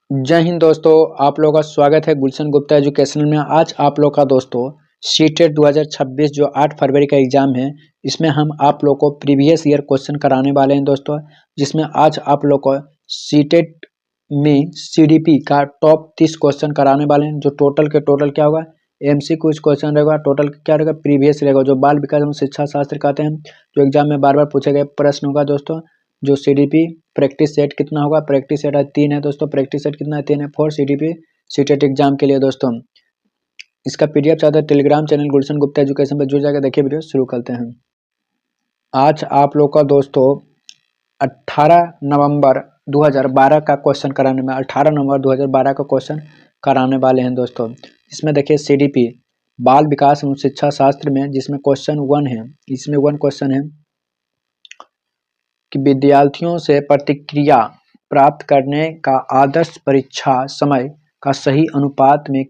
जय हिंद दोस्तों। आप लोगों का स्वागत है गुलशन गुप्ता एजुकेशनल में। आज आप लोग का दोस्तों सीटेट 2026 जो 8 फरवरी का एग्जाम है, इसमें हम आप लोग को प्रीवियस ईयर क्वेश्चन कराने वाले हैं दोस्तों। जिसमें आज आप लोग को सीटेट में सीडीपी का टॉप 30 क्वेश्चन कराने वाले हैं। जो टोटल के टोटल क्या होगा, एमसीक्यू क्वेश्चन रहेगा। टोटल क्या रहेगा, प्रीवियस रहेगा। जो बाल विकास एवं शिक्षा शास्त्र कहते हैं, जो एग्जाम में बार बार पूछे गए प्रश्न होगा दोस्तों। जो सीडीपी प्रैक्टिस सेट कितना होगा, प्रैक्टिस सेट आज 3 है दोस्तों। प्रैक्टिस सेट कितना है, 3 है फॉर सीडीपी सीटेट एग्जाम के लिए दोस्तों। इसका पीडीएफ चाहते हैं टेलीग्राम चैनल गुलशन गुप्ता एजुकेशन पर जुड़ जाकर देखिए। वीडियो शुरू करते हैं। आज आप लोग का दोस्तों 18 नवंबर 2012 का क्वेश्चन कराने में 18 नवंबर 2012 का क्वेश्चन कराने वाले हैं दोस्तों। इसमें देखिए सीडीपी बाल विकास एवं शिक्षा शास्त्र में, जिसमें क्वेश्चन 1 है। इसमें 1 क्वेश्चन है कि विद्यार्थियों से प्रतिक्रिया प्राप्त करने का आदर्श परीक्षा समय का सही अनुपात में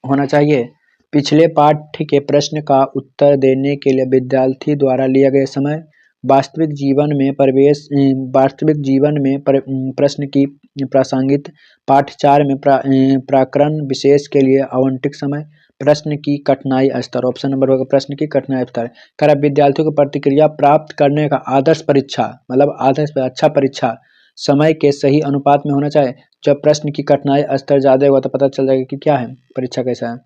होना चाहिए। पिछले पाठ्य के प्रश्न का उत्तर देने के लिए विद्यार्थी द्वारा लिया गया समय वास्तविक जीवन में प्रश्न की प्रासंगिक पाठ 4 में प्रकरण विशेष के लिए आवंटित समय प्रश्न की कठिनाई स्तर। ऑप्शन नंबर होगा प्रश्न की कठिनाई स्तर। कर विद्यार्थियों को प्रतिक्रिया प्राप्त करने का आदर्श परीक्षा मतलब आदर्श अच्छा परीक्षा समय के सही अनुपात में होना चाहिए। जब प्रश्न की कठिनाई स्तर ज्यादा होगा तो पता चल जाएगा कि क्या है, परीक्षा कैसा है।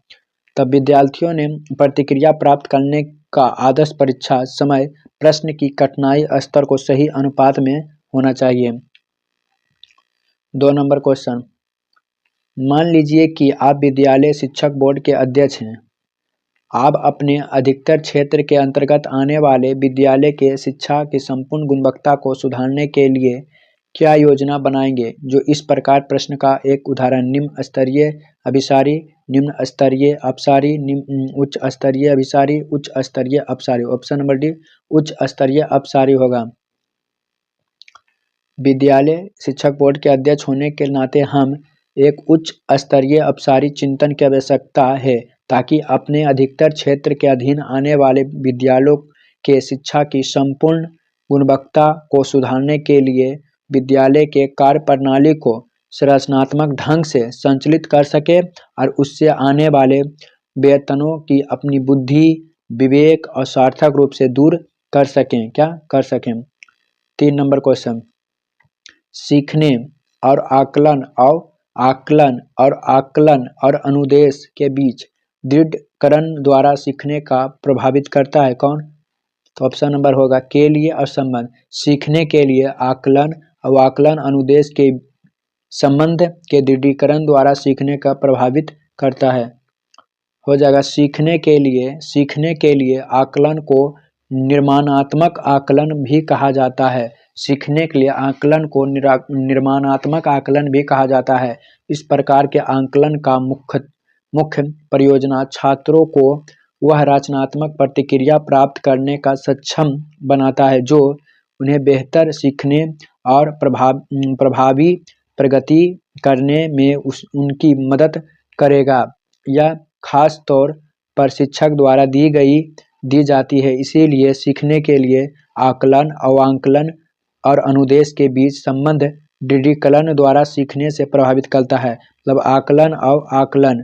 तब विद्यार्थियों ने प्रतिक्रिया प्राप्त करने का आदर्श परीक्षा समय प्रश्न की कठिनाई स्तर को सही अनुपात में होना चाहिए। 2 नंबर क्वेश्चन, मान लीजिए कि आप विद्यालय शिक्षक बोर्ड के अध्यक्ष हैं। आप अपने अधिकतर क्षेत्र के अंतर्गत आने वाले विद्यालय के शिक्षा की संपूर्ण गुणवत्ता को सुधारने के लिए क्या योजना बनाएंगे। जो इस प्रकार प्रश्न का एक उदाहरण निम्न स्तरीय अभिसारी, निम्न स्तरीय अपसारी, उच्च स्तरीय अभिसारी, उच्च स्तरीय अपसारी। ऑप्शन नंबर डी उच्च स्तरीय अपसारी होगा। विद्यालय शिक्षक बोर्ड के अध्यक्ष होने के नाते हम एक उच्च स्तरीय अपसारी चिंतन की आवश्यकता है, ताकि अपने अधिकतर क्षेत्र के अधीन आने वाले विद्यालयों के शिक्षा की संपूर्ण गुणवत्ता को सुधारने के लिए विद्यालय के कार्य प्रणाली को संरचनात्मक ढंग से संचालित कर सके और उससे आने वाले वेतनों की अपनी बुद्धि, विवेक और सार्थक रूप से दूर कर सकें। क्या कर सकें। 3 नंबर क्वेश्चन, सीखने और आकलन और अनुदेश के बीच दृढ़करण द्वारा सीखने का प्रभावित करता है कौन। तो ऑप्शन नंबर होगा के लिए और संबंध। सीखने के लिए आकलन और आकलन अनुदेश के संबंध के दृढ़ीकरण द्वारा सीखने का प्रभावित करता है। हो जाएगा सीखने के लिए आकलन को निर्माणात्मक आकलन भी कहा जाता है। सीखने के लिए आकलन को निर्माणात्मक आकलन भी कहा जाता है। इस प्रकार के आकलन का मुख्य प्रयोजन छात्रों को वह रचनात्मक प्रतिक्रिया प्राप्त करने का सक्षम बनाता है जो उन्हें बेहतर सीखने और प्रभावी प्रगति करने में उनकी मदद करेगा। यह खास तौर पर शिक्षक द्वारा दी जाती है। इसीलिए सीखने के लिए आकलन, अवाकलन और अनुदेश के बीच संबंध दृढ़ीकरण द्वारा सीखने से प्रभावित करता है। मतलब आकलन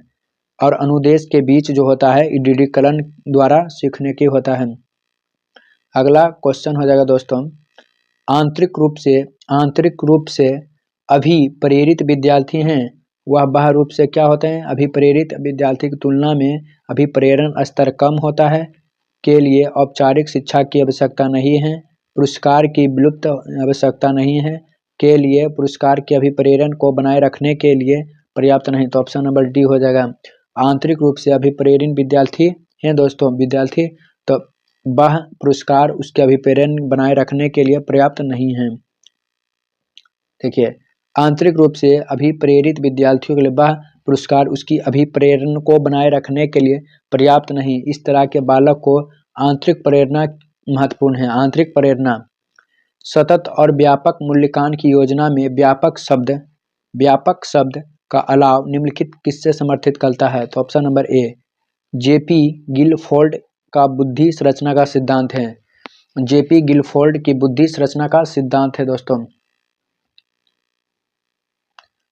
और अनुदेश के बीच जो होता है दृढ़ीकरण द्वारा सीखने की होता है। अगला क्वेश्चन हो जाएगा दोस्तों, आंतरिक रूप से अभिप्रेरित विद्यार्थी हैं वह बाह्य रूप से क्या होते हैं। अभिप्रेरित विद्यार्थी की तुलना में अभिप्रेरण स्तर कम होता है। के लिए औपचारिक शिक्षा की आवश्यकता नहीं है। पुरस्कार की विलुप्त आवश्यकता नहीं है। के लिए पुरस्कार के अभिप्रेरण को बनाए रखने के लिए पर्याप्त नहीं। तो ऑप्शन नंबर डी हो जाएगा। आंतरिक रूप से अभिप्रेरण विद्यार्थी हैं दोस्तों विद्यार्थी, तो बाह्य पुरस्कार उसके अभिप्रेरण बनाए रखने के लिए पर्याप्त नहीं है। देखिए, आंतरिक रूप से अभिप्रेरित विद्यार्थियों के लिए बाह्य पुरस्कार उसकी अभिप्रेरण को बनाए रखने के लिए पर्याप्त नहीं। इस तरह के बालक को आंतरिक प्रेरणा महत्वपूर्ण है। आंतरिक प्रेरणा सतत और व्यापक मूल्यांकन की योजना में व्यापक शब्द का अलाव निम्नलिखित किससे समर्थित करता है। तो option number A JP Guilford का बुद्धि संरचना का सिद्धांत है। जेपी गिलफोर्ड की बुद्धि संरचना का सिद्धांत है दोस्तों।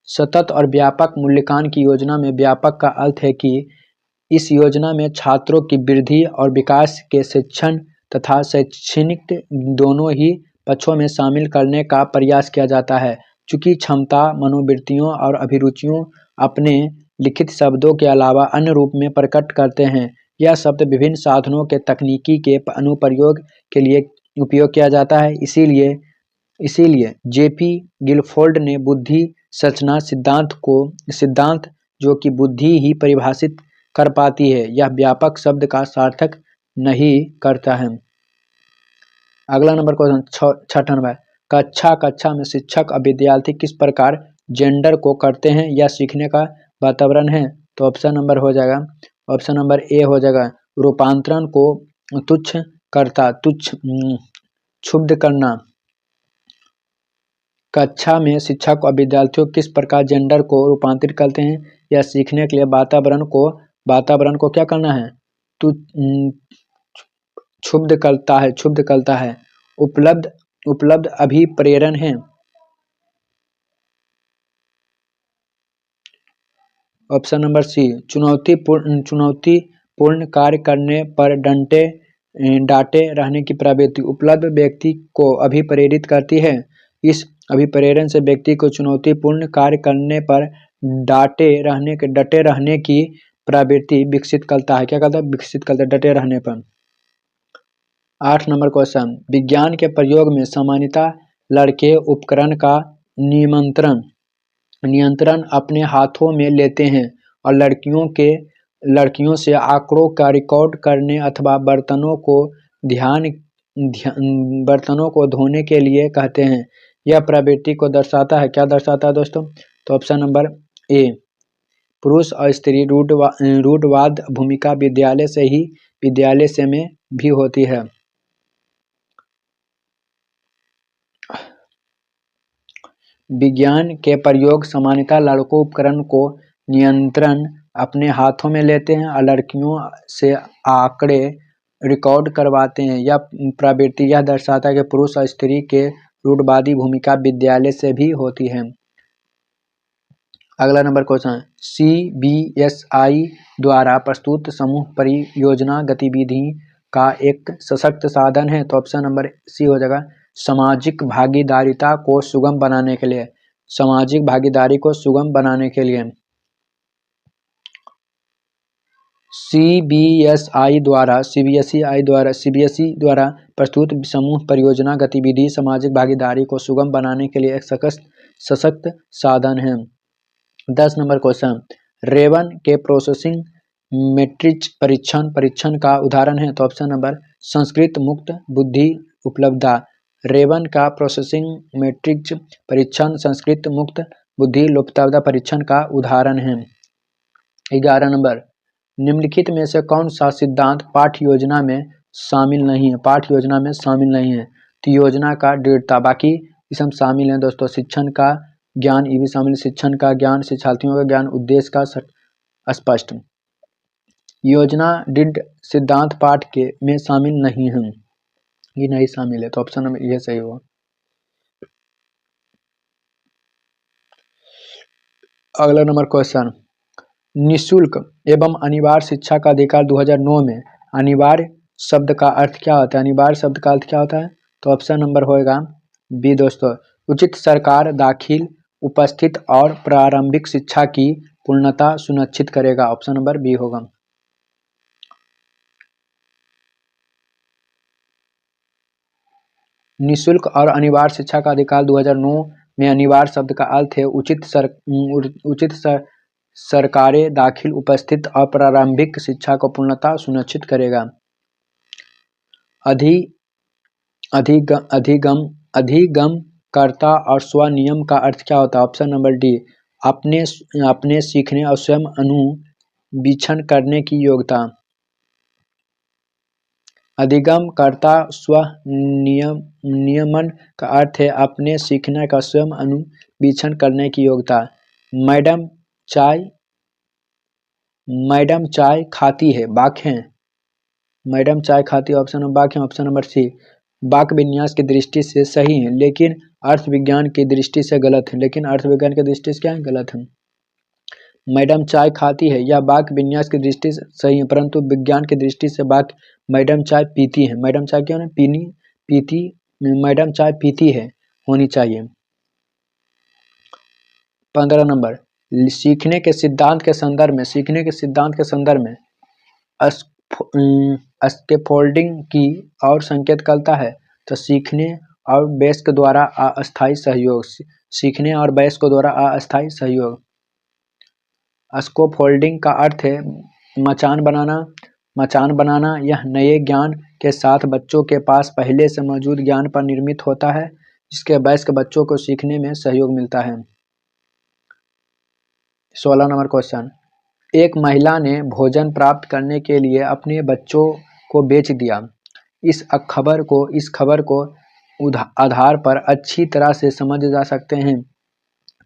सतत और व्यापक मूल्यांकन की योजना में व्यापक का अर्थ है कि इस योजना में छात्रों की वृद्धि और विकास के शिक्षण तथा शैक्षणिक दोनों ही पक्षों में शामिल करने का प्रयास किया जाता है। चूंकि क्षमता, मनोवृत्तियों और अभिरुचियों अपने लिखित शब्दों के अलावा अन्य रूप में प्रकट करते हैं, यह शब्द विभिन्न साधनों के तकनीकी के अनुप्रयोग के लिए उपयोग किया जाता है। इसीलिए जेपी गिलफोर्ड ने बुद्धि संरचना सिद्धांत जो कि बुद्धि ही परिभाषित कर पाती है, यह व्यापक शब्द का सार्थक नहीं करता है। अगला नंबर क्वेश्चन 6 नंबर, कक्षा में शिक्षक और विद्यार्थी किस प्रकार जेंडर को करते हैं या सीखने का वातावरण है? तो ऑप्शन नंबर हो जाएगा, ऑप्शन नंबर ए हो जाएगा, रूपांतरण को क्षुब्ध करना। कक्षा में शिक्षक और विद्यार्थियों किस प्रकार जेंडर को रूपांतरित करते हैं या सीखने के लिए वातावरण को क्या करना है? क्षुब्ध करता है। उपलब्ध अभिप्रेरण है। ऑप्शन नंबर सी, चुनौतीपूर्ण कार्य करने पर डांटे रहने की प्रवृत्ति उपलब्ध व्यक्ति को अभिप्रेरित करती है। इस अभिप्रेरण से व्यक्ति को चुनौतीपूर्ण कार्य करने पर डटे रहने की प्रवृत्ति विकसित करता है। क्या करता है? विकसित करता है, डटे रहने पर। 8 नंबर क्वेश्चन, विज्ञान के प्रयोग में सामान्यतः लड़के उपकरण का नियंत्रण अपने हाथों में लेते हैं और लड़कियों से आंकड़ों का रिकॉर्ड करने अथवा बर्तनों को धोने के लिए कहते हैं। यह प्रवृत्ति को दर्शाता है। क्या दर्शाता है दोस्तों? तो ऑप्शन नंबर ए, पुरुष और स्त्री रूढ़वाद भूमिका विद्यालय से में भी होती है। विज्ञान के प्रयोग सामान्यतः लड़कों उपकरण को नियंत्रण अपने हाथों में लेते हैं और लड़कियों से आंकड़े रिकॉर्ड करवाते हैं। यह प्रवृत्ति यह दर्शाता है कि पुरुष और स्त्री के रूढ़वादी भूमिका विद्यालय से भी होती है। अगला नंबर क्वेश्चन, CBSI द्वारा प्रस्तुत समूह परियोजना गतिविधि का एक सशक्त साधन है। तो ऑप्शन नंबर सी हो जाएगा, सामाजिक भागीदारिता को सुगम बनाने के लिए। सामाजिक भागीदारी को सुगम बनाने के लिए CBSI द्वारा प्रस्तुत समूह परियोजना गतिविधि सामाजिक भागीदारी को सुगम बनाने के लिए एक सशक्त साधन है। 10 नंबर क्वेश्चन, रेवन के प्रोसेसिंग मैट्रिक्स परीक्षण का उदाहरण है। तो ऑप्शन नंबर संस्कृत मुक्त बुद्धि उपलब्धता। रेवन का प्रोसेसिंग मैट्रिक्स परीक्षण संस्कृत मुक्त बुद्धि उपलब्धता परीक्षण का उदाहरण है। 11 नंबर, निम्नलिखित में से कौन सा सिद्धांत पाठ्य योजना में शामिल नहीं है? पाठ्य योजना में शामिल नहीं है। तो योजना का दृढ़ता, बाकी इसमें शामिल है दोस्तों। शिक्षण का ज्ञान, ये भी शामिल, शिक्षण का ज्ञान, शिक्षार्थियों का ज्ञान, उद्देश्य का स्पष्ट। योजना दृढ़ सिद्धांत पाठ के में शामिल नहीं है, ये नहीं शामिल है। तो ऑप्शन नंबर ये सही होगा। अगला नंबर क्वेश्चन, निःशुल्क एवं अनिवार्य शिक्षा का अधिकार 2009 में अनिवार्य शब्द का अर्थ क्या होता है? अनिवार्य शब्द का अर्थ क्या होता है? तो ऑप्शन नंबर होएगा बी दोस्तों, उचित सरकार दाखिल उपस्थित और प्रारंभिक शिक्षा की पूर्णता सुनिश्चित करेगा। ऑप्शन नंबर बी होगा। निःशुल्क और अनिवार्य शिक्षा का अधिकार 2009 में अनिवार्य शब्द का अर्थ है उचित सरकारें दाखिल उपस्थित और प्रारंभिक शिक्षा को पूर्णता सुनिश्चित करेगा। अधिगम कर्ता और स्वनियम का अर्थ क्या होता है? ऑप्शन नंबर डी, अपने सीखने और स्वयं अनुवीक्षण करने की योग्यता। अधिगम कर्ता स्व नियमन का अर्थ है अपने सीखने का स्वयं अनुवीक्षण करने की योग्यता। मैडम चाय खाती है, बाक है। मैडम चाय खाती है, ऑप्शन नंबर बाक है। ऑप्शन नंबर सी, वाक्य विन्यास की दृष्टि से सही है, लेकिन अर्थ विज्ञान की दृष्टि से गलत है, लेकिन अर्थ विज्ञान की दृष्टि से क्या है, गलत है। मैडम चाय खाती है, यह वाक्य विन्यास की दृष्टि से सही है, परंतु विज्ञान की दृष्टि से वाक्य मैडम चाय पीती है, मैडम चाय क्यों नहीं पीनी, पीती, मैडम चाय पीती है होनी चाहिए। 15 नंबर, सीखने के सिद्धांत के संदर्भ में, सीखने के सिद्धांत के संदर्भ में स्कैफोल्डिंग की और संकेत करता है, तो सीखने और वयस्क द्वारा अस्थायी सहयोग, सीखने और वयस्क द्वारा अस्थायी सहयोग। स्कैफोल्डिंग का अर्थ है मचान बनाना, मचान बनाना। यह नए ज्ञान के साथ बच्चों के पास पहले से मौजूद ज्ञान पर निर्मित होता है, जिसके वयस्क बच्चों को सीखने में सहयोग मिलता है। 16 नंबर क्वेश्चन, एक महिला ने भोजन प्राप्त करने के लिए अपने बच्चों को बेच दिया। इस खबर को आधार पर अच्छी तरह से समझ जा सकते हैं।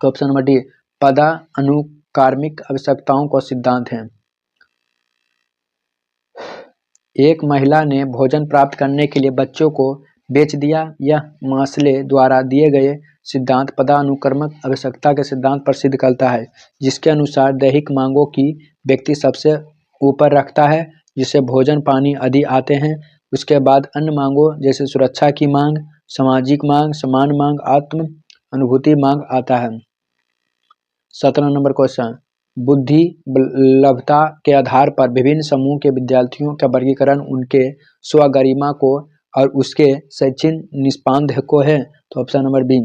तो ऑप्शन नंबर डी, पदानुक्रमिक आवश्यकताओं का सिद्धांत है। एक महिला ने भोजन प्राप्त करने के लिए बच्चों को बेच दिया। यह मास्ले द्वारा दिए गए सिद्धांत पदानुक्रमिक आवश्यकता के सिद्धांत पर सिद्ध करता है, जिसके अनुसार दैहिक मांगों की व्यक्ति सबसे ऊपर रखता है, जिसे भोजन पानी आदि आते हैं। उसके बाद अन्य मांगों जैसे सुरक्षा की मांग, सामाजिक मांग, समान मांग, आत्म अनुभूति मांग आता है। 17 नंबर क्वेश्चन, बुद्धि लब्धता के आधार पर विभिन्न समूह के विद्यार्थियों का वर्गीकरण उनके स्वगरिमा को और उसके शैक्षणिक निष्पादन को है। तो ऑप्शन नंबर बी,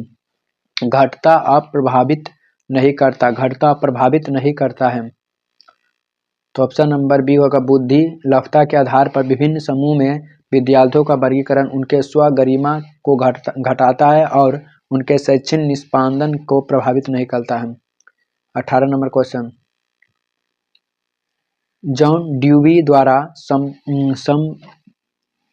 घटता अप्रभावित नहीं करता, घटता प्रभावित नहीं करता है। तो ऑप्शन नंबर बी होगा, बुद्धि लब्धता के आधार पर विभिन्न समूह में विद्यार्थियों का वर्गीकरण उनके स्वगरिमा को घटाता है और उनके शैक्षणिक निष्पादन को प्रभावित नहीं करता है। 18 नंबर क्वेश्चन, जॉन ड्यूवी द्वारा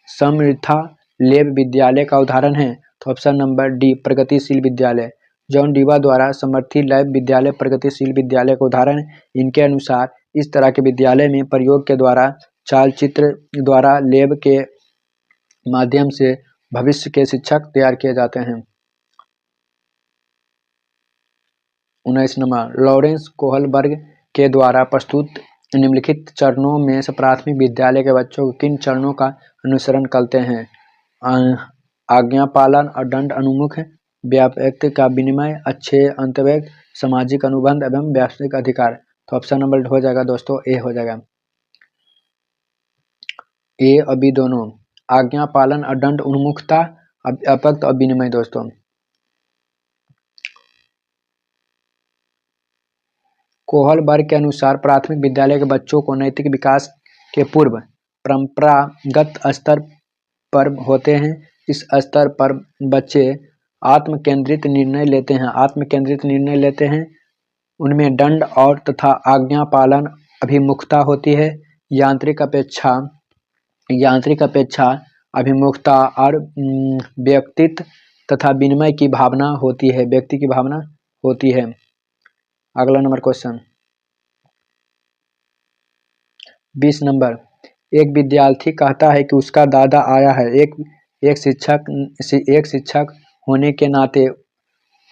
समर्था लेब विद्यालय का उदाहरण है। तो ऑप्शन नंबर डी, प्रगतिशील विद्यालय। जॉन ड्यूवा द्वारा समर्थित लेब विद्यालय प्रगतिशील विद्यालय का उदाहरण है। इनके अनुसार इस तरह के विद्यालय में प्रयोग के द्वारा चालचित्र द्वारा लेब के माध्यम से भविष्य के शिक्षक तैयार किए जाते हैं। 19 नंबर, लॉरेंस कोहलबर्ग के द्वारा प्रस्तुत निम्नलिखित चरणों में से प्राथमिक विद्यालय के बच्चों को किन चरणों का अनुसरण करते हैं? आज्ञा पालन और दंड अनुमुख, व्यापक का विनिमय, अच्छे अंतर्व्यक्त, सामाजिक अनुबंध एवं व्यावसायिक अधिकार। तो ऑप्शन नंबर हो जाएगा दोस्तों ए हो जाएगा, ए और बी दोनों, आज्ञा पालन और दंड उन्मुखता, व्यापक और विनिमय। दोस्तों कोहलबर्ग के अनुसार प्राथमिक विद्यालय के बच्चों को नैतिक विकास के पूर्व परंपरागत स्तर पर होते हैं। इस स्तर पर बच्चे आत्म केंद्रित निर्णय लेते हैं। उनमें दंड और तथा आज्ञा पालन अभिमुखता होती है। यांत्रिक अपेक्षा अभिमुखता और व्यक्तित्व तथा विनिमय की भावना होती है, व्यक्ति की भावना होती है। अगला नंबर क्वेश्चन 20 नंबर, एक विद्यार्थी कहता है कि उसका दादा आया है। एक शिक्षक होने के नाते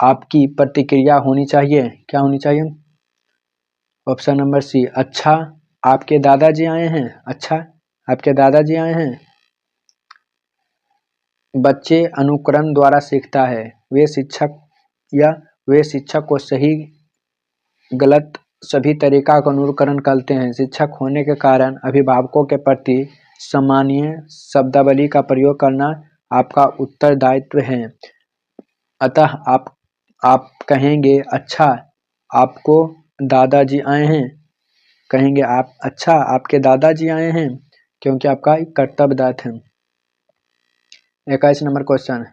आपकी प्रतिक्रिया होनी चाहिए, क्या होनी चाहिए? ऑप्शन नंबर सी, अच्छा आपके दादाजी आए हैं, अच्छा आपके दादाजी आए हैं। बच्चे अनुकरण द्वारा सीखता है, वे शिक्षक को सही गलत सभी तरीका का अनुकरण करते हैं। शिक्षक होने के कारण अभिभावकों के प्रति सम्मानीय शब्दावली का प्रयोग करना आपका उत्तरदायित्व है। अतः आप कहेंगे अच्छा आपको दादाजी आए हैं, कहेंगे आप अच्छा आपके दादाजी आए हैं, क्योंकि आपका एक कर्तव्यदायित्व है। 21 नंबर क्वेश्चन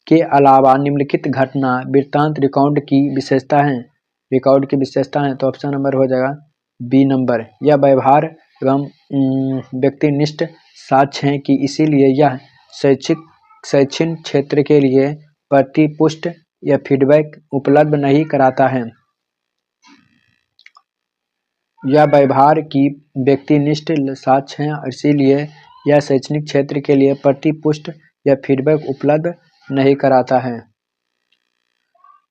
के अलावा निम्नलिखित घटना वृत्तांत रिकॉर्ड की विशेषता है, रिकॉर्ड की विशेषता है। तो ऑप्शन नंबर हो जाएगा बी नंबर, यह व्यवहार एवं व्यक्तिनिष्ठ साक्ष्य है कि इसीलिए यह शैक्षणिक क्षेत्र के लिए प्रतिपुष्ट या फीडबैक उपलब्ध नहीं कराता है। यह व्यवहार की व्यक्तिनिष्ठ साक्ष्य है, इसीलिए यह शैक्षणिक क्षेत्र के लिए प्रतिपुष्ट या फीडबैक उपलब्ध नहीं कराता है।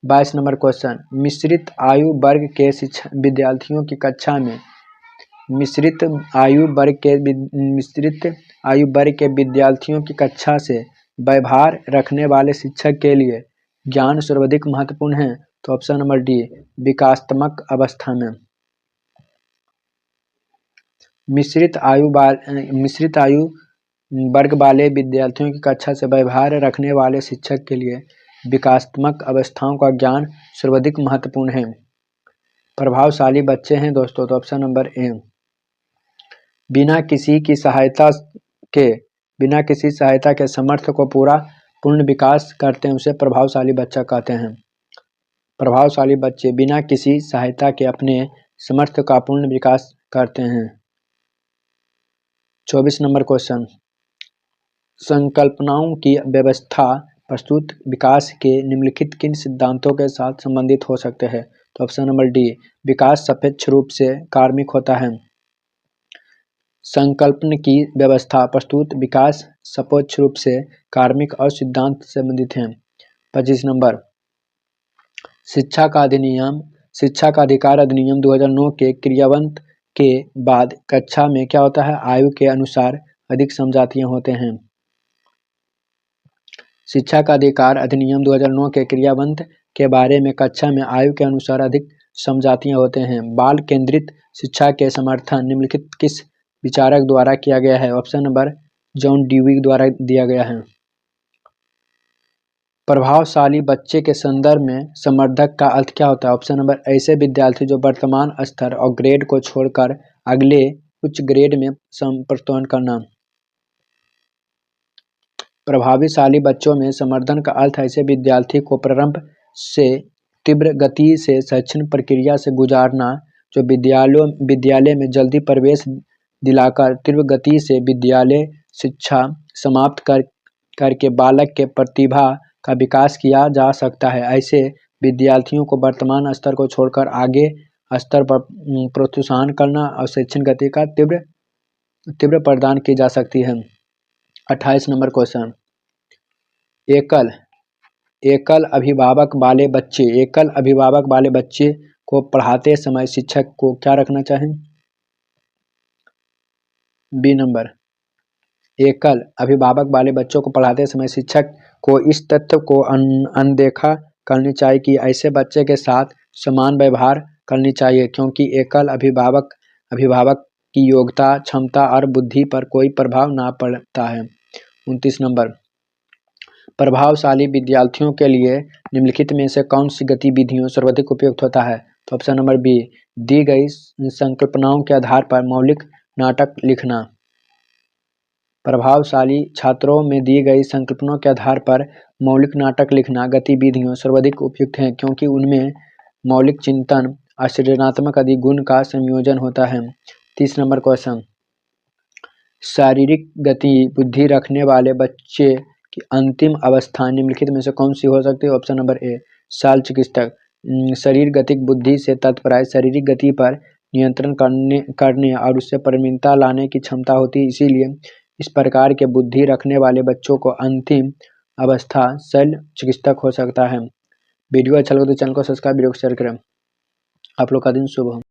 22 नंबर क्वेश्चन, मिश्रित आयु वर्ग के विद्यार्थियों की कक्षा में मिश्रित आयु वर्ग के विद्यार्थियों की कक्षा से व्यवहार रखने वाले शिक्षक के लिए ज्ञान सर्वाधिक महत्वपूर्ण है। तो ऑप्शन नंबर डी, विकासात्मक अवस्था में। मिश्रित आयु वर्ग वाले विद्यार्थियों की कक्षा से व्यवहार रखने वाले शिक्षक के लिए विकासात्मक अवस्थाओं का ज्ञान सर्वाधिक महत्वपूर्ण है। प्रभावशाली बच्चे हैं दोस्तों, तो ऑप्शन नंबर ए। बिना किसी सहायता के समर्थ को पूर्ण विकास करते हैं, उसे प्रभावशाली बच्चा कहते हैं। प्रभावशाली बच्चे बिना किसी सहायता के अपने समर्थ का पूर्ण विकास करते हैं। 24 नंबर क्वेश्चन, संकल्पनाओं की व्यवस्था प्रस्तुत विकास के निम्नलिखित किन सिद्धांतों के साथ संबंधित हो सकते हैं। तो ऑप्शन नंबर डी, विकास सापेक्ष रूप से कार्मिक होता है। संकल्पन की व्यवस्था प्रस्तुत विकास सापेक्ष रूप से कार्मिक और सिद्धांत से संबंधित हैं। 25 नंबर, शिक्षा का अधिकार अधिनियम 2009 के क्रियान्वयन के बाद कक्षा में क्या होता है? आयु के अनुसार अधिक समझातियां होते हैं। शिक्षा का अधिकार अधिनियम 2009 के क्रियान्वयन के बारे में कक्षा में आयु के अनुसार अधिक समझातियां होते हैं। बाल केंद्रित शिक्षा के समर्थन निम्नलिखित किस विचारक द्वारा किया गया है? ऑप्शन नंबर जॉन ड्यूई द्वारा दिया गया है। प्रभावशाली बच्चे के संदर्भ में समर्थक का अर्थ क्या होता है? ऑप्शन नंबर, ऐसे विद्यार्थी जो वर्तमान स्तर और ग्रेड को छोड़कर अगले उच्च ग्रेड में प्रस्तुत करना। प्रभावशाली बच्चों में समर्थन का अर्थ ऐसे विद्यार्थी को प्रारंभ से तीव्र गति से शैक्षणिक प्रक्रिया से गुजारना जो विद्यालय में जल्दी प्रवेश दिलाकर तीव्र गति से विद्यालय शिक्षा समाप्त करके बालक के प्रतिभा का विकास किया जा सकता है। ऐसे विद्यार्थियों को वर्तमान स्तर को छोड़कर आगे स्तर पर प्रोत्साहन करना और शैक्षणिक गति का तीव्र प्रदान की जा सकती है। 28 नंबर क्वेश्चन, एकल अभिभावक वाले बच्चे को पढ़ाते समय शिक्षक को क्या रखना चाहिए? बी नंबर, एकल अभिभावक वाले बच्चों को पढ़ाते समय शिक्षक को इस तथ्य को अनदेखा करनी चाहिए कि ऐसे बच्चे के साथ समान व्यवहार करनी चाहिए, क्योंकि एकल अभिभावक की योग्यता, क्षमता और बुद्धि पर कोई प्रभाव ना पड़ता है। 29 नंबर, प्रभावशाली विद्यार्थियों के लिए निम्नलिखित में से कौन सी गतिविधियों सर्वाधिक उपयुक्त होता है? तो ऑप्शन नंबर बी, दी गई संकल्पनाओं के आधार पर मौलिक नाटक लिखना। प्रभावशाली छात्रों में दी गई संकल्पनाओं के आधार पर मौलिक नाटक लिखना गतिविधियों सर्वाधिक उपयुक्त हैं, क्योंकि उनमें मौलिक चिंतन और सृजनात्मक आदि गुण का संयोजन होता है। 30 नंबर क्वेश्चन, शारीरिक गति बुद्धि रखने वाले बच्चे की अंतिम अवस्था निम्नलिखित में से कौन सी हो सकती है? ऑप्शन नंबर ए, शाल चिकित्सक। शरीर गतिक बुद्धि से तात्पर्य शारीरिक गति पर नियंत्रण करने और उससे परिमितता लाने की क्षमता होती है। इसीलिए इस प्रकार के बुद्धि रखने वाले बच्चों को अंतिम अवस्था शल्य चिकित्सक हो सकता है। वीडियो अच्छा लगे तो चैनल को सब्सक्राइब, वीडियो को शेयर करें। आप लोग का दिन शुभ हो।